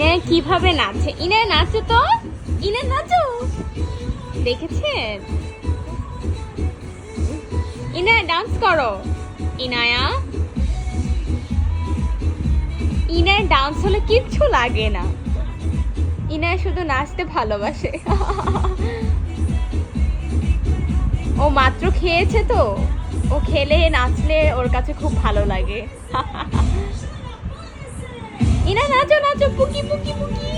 ইনে কিভাবে নাচে, ইনে নাচো তো, ইনে নাচো, দেখেছেন? ইনে ডান্স করো। ইনায়া, ইনার ডান্স হলে কিচ্ছু লাগে না, ইনায় শুধু নাচতে ভালোবাসে। ও মাত্র খেয়েছে তো, ও খেলে নাচলে ওর কাছে খুব ভালো লাগে। ইনা নাচো নাচো, পুকি পুকি পুকি।